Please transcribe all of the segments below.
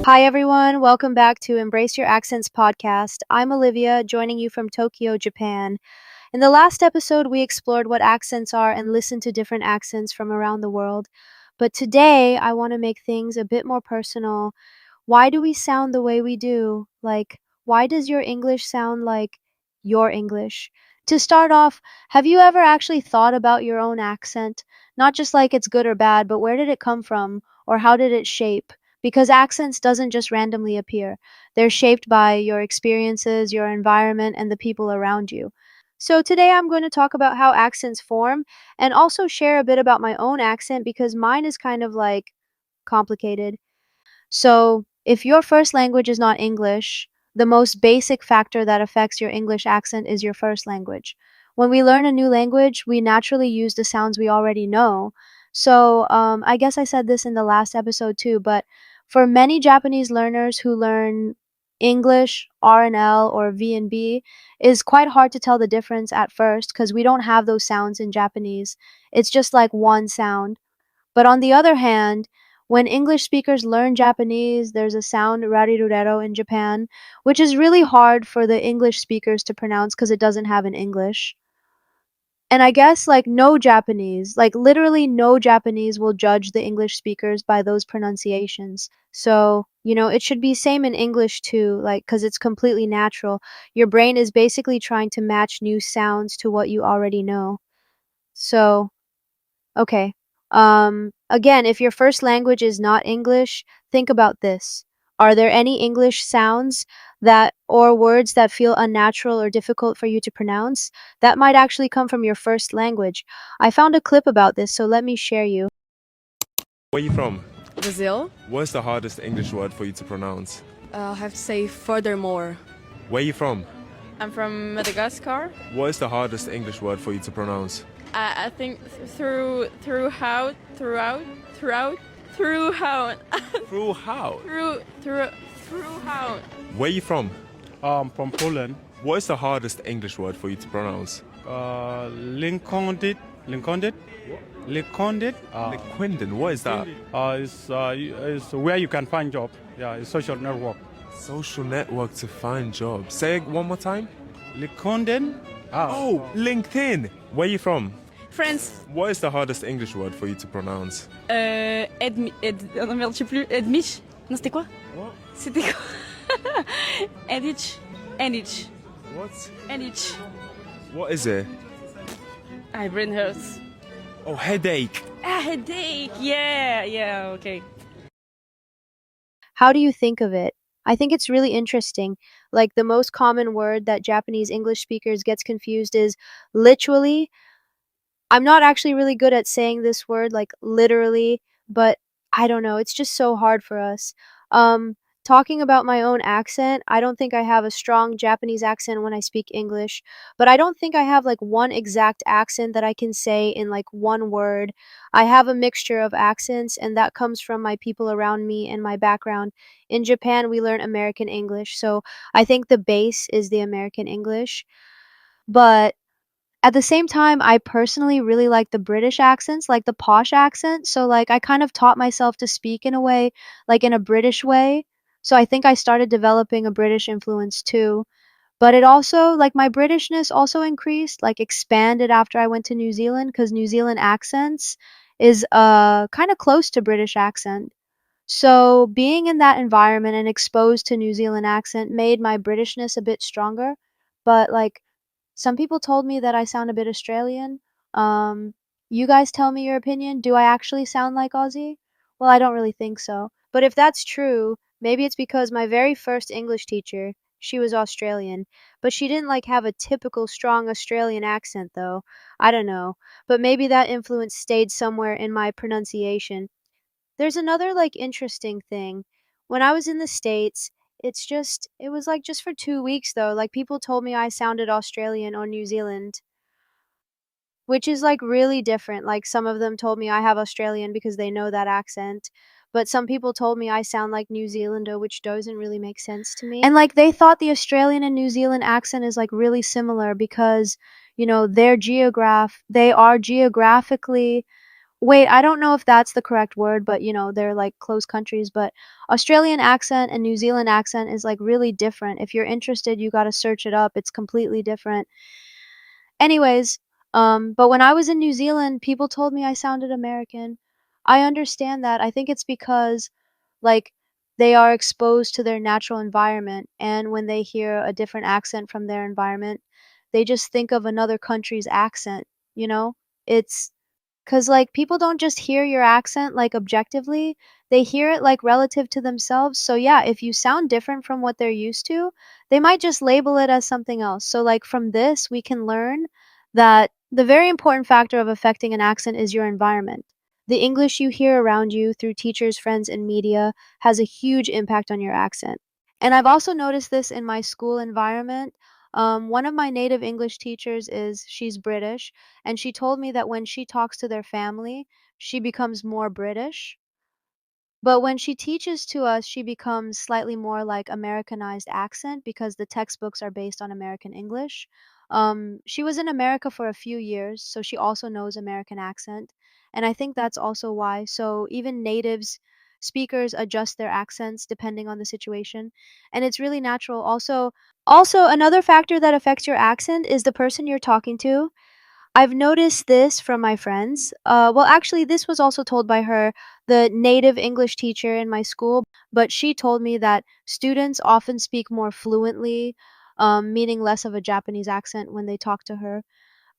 Hi, everyone. Welcome back to Embrace Your Accents podcast. I'm Olivia, joining you from Tokyo, Japan. In the last episode, we explored what accents are and listened to different accents from around the world. But today, I want to make things a bit more personal. Why do we sound the way we do? Like, why does your English sound like your English? To start off, have you ever actually thought about your own accent? Not just like it's good or bad, but where did it come from? Or how did it shape? Because accents doesn't just randomly appear. They're shaped by your experiences, your environment, and the people around you. So today I'm going to talk about how accents form and also share a bit about my own accent because mine is kind of like complicated. So, if your first language is not English, the most basic factor that affects your English accent is your first language. When we learn a new language, we naturally use the sounds we already know. So, I guess I said this in the last episode too, but for many Japanese learners who learn English, R&L, or V&B, is quite hard to tell the difference at first because we don't have those sounds in Japanese. It's just like one sound. But on the other hand, when English speakers learn Japanese, there's a sound rarirurero in Japan, which is really hard for the English speakers to pronounce because it doesn't have an English. And I guess like no Japanese, like literally no Japanese will judge the English speakers by those pronunciations. So, it should be same in English too, like cuz it's completely natural. Your brain is basically trying to match new sounds to what you already know. So, okay. Again, if your first language is not English, think about this. Are there any English sounds that or words that feel unnatural or difficult for you to pronounce? That might actually come from your first language. I found a clip about this, so let me share you. Where are you from? Brazil. What's the hardest English word for you to pronounce? I'll have to say furthermore. Where are you from? I'm from Madagascar. What is the hardest English word for you to pronounce? I think throughout, throughout, Through how? throughout. Where are you from? From Poland. What is the hardest English word for you to pronounce? Lincoln. Liquinden, what is that? Is where you can find job. Yeah, it's social network. Social network to find jobs. Say it one more time. Lincoln. Oh, LinkedIn. Where are you from? France. What is the hardest English word for you to pronounce? Non, merde, je sais plus. Edmich. Non, c'était quoi? What? C'était quoi? Edich. Edich. What? Edich. What is it? My brain hurts. Oh, headache. Headache. Yeah, okay. How do you think of it? I think it's really interesting. Like the most common word that Japanese English speakers gets confused is literally. I'm not actually really good at saying this word, like, literally, but I don't know, it's just so hard for us. Um, Talking about my own accent, I don't think I have a strong Japanese accent when I speak English, but I don't think I have, like, one exact accent that I can say in, like, one word. I have a mixture of accents, and that comes from my people around me and my background. In Japan, we learn American English, so I think the base is the American English, but at the same time, I personally really like the British accents, like the posh accent. So, like, I kind of taught myself to speak in a way, like in a British way. So, I think I started developing a British influence too. But it also, like, my Britishness also increased, like, expanded after I went to New Zealand because New Zealand accents is kind of close to British accent. So, being in that environment and exposed to New Zealand accent made my Britishness a bit stronger. But, like, some people told me that I sound a bit Australian. You guys tell me your opinion. Do I actually sound like Aussie? Well, I don't really think so. But if that's true, maybe it's because my very first English teacher, she was Australian, but she didn't like have a typical strong Australian accent though. I don't know. But maybe that influence stayed somewhere in my pronunciation. There's another like interesting thing. When I was in the States, it was like just for 2 weeks though. Like people told me I sounded Australian or New Zealand, which is like really different. Like some of them told me I have Australian because they know that accent. But some people told me I sound like New Zealander, which doesn't really make sense to me. And like they thought the Australian and New Zealand accent is like really similar because, they are geographically Wait, I don't know if that's the correct word, but, they're, like, close countries, but Australian accent and New Zealand accent is, like, really different. If you're interested, you gotta search it up, it's completely different. Anyways, but when I was in New Zealand, people told me I sounded American. I understand that. I think it's because, like, they are exposed to their natural environment, and when they hear a different accent from their environment, they just think of another country's accent, you know? It's 'cause, like, people don't just hear your accent, like, objectively, they hear it, like, relative to themselves, so yeah, if you sound different from what they're used to, they might just label it as something else. So, like, from this, we can learn that the very important factor of affecting an accent is your environment. The English you hear around you through teachers, friends, and media has a huge impact on your accent. And I've also noticed this in my school environment. One of my native English teachers she's British, and she told me that when she talks to their family, she becomes more British. But when she teaches to us, she becomes slightly more like Americanized accent because the textbooks are based on American English. She was in America for a few years, so she also knows American accent. And I think that's also why. So even natives speakers adjust their accents depending on the situation. And it's really natural. Also another factor that affects your accent is the person you're talking to. I've noticed this from my friends. Well, actually, this was also told by the native English teacher in my school, but she told me that students often speak more fluently, meaning less of a Japanese accent when they talk to her.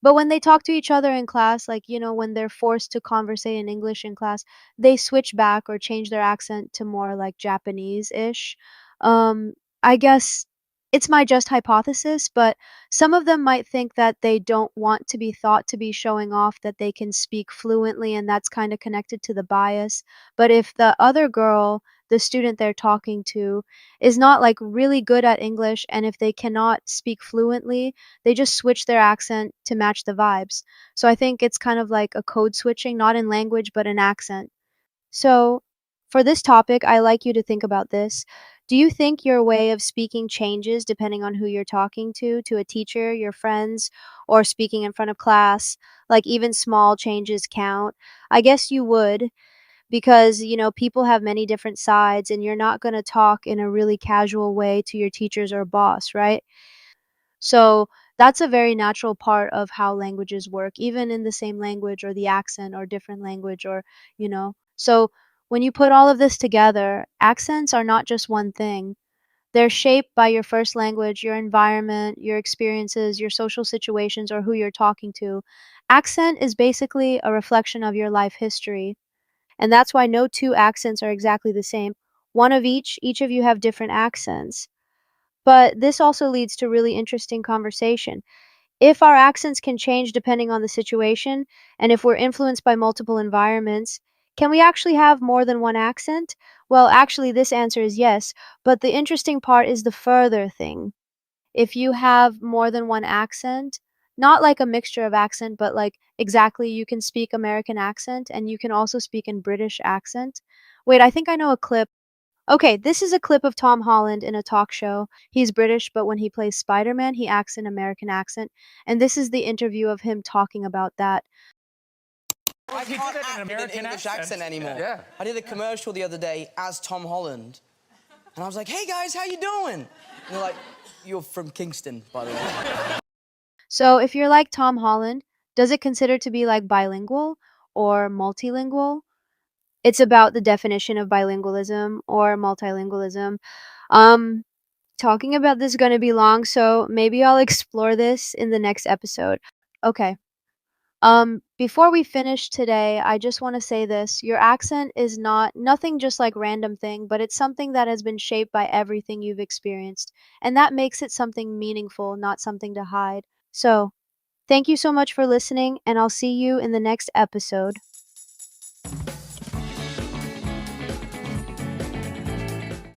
But when they talk to each other in class, like, when they're forced to conversate in English in class, they switch back or change their accent to more like Japanese-ish. Um, I guess it's my just hypothesis, but some of them might think that they don't want to be thought to be showing off that they can speak fluently, and that's kind of connected to the bias. But if the other girl, the student they're talking to, is not like really good at English, and if they cannot speak fluently, they just switch their accent to match the vibes. So I think it's kind of like a code switching, not in language, but in accent. So for this topic, I like you to think about this. Do you think your way of speaking changes depending on who you're talking to a teacher, your friends, or speaking in front of class? Like even small changes count? I guess you would because, people have many different sides and you're not going to talk in a really casual way to your teachers or boss, right? So that's a very natural part of how languages work, even in the same language or the accent or different language or. So when you put all of this together, accents are not just one thing. They're shaped by your first language, your environment, your experiences, your social situations, or who you're talking to. Accent is basically a reflection of your life history. And that's why no two accents are exactly the same. One of each of you have different accents. But this also leads to really interesting conversation. If our accents can change depending on the situation, and if we're influenced by multiple environments, can we actually have more than one accent? Well, actually, this answer is yes, but the interesting part is the further thing. If you have more than one accent, not like a mixture of accent, but like exactly you can speak American accent and you can also speak in British accent. Wait, I think I know a clip. Okay, this is a clip of Tom Holland in a talk show. He's British, but when he plays Spider-Man, he acts in American accent. And this is the interview of him talking about that. I can't act in an English accent anymore. Yeah. I did a commercial the other day as Tom Holland, and I was like, "Hey guys, how you doing?" And they're like, "You're from Kingston, by the way." So if you're like Tom Holland, does it consider to be like bilingual or multilingual? It's about the definition of bilingualism or multilingualism. Um, Talking about this is going to be long, so maybe I'll explore this in the next episode. Okay. Before we finish today, I just want to say this. Your accent is nothing just like random thing, but it's something that has been shaped by everything you've experienced. And that makes it something meaningful, not something to hide. So, thank you so much for listening, and I'll see you in the next episode.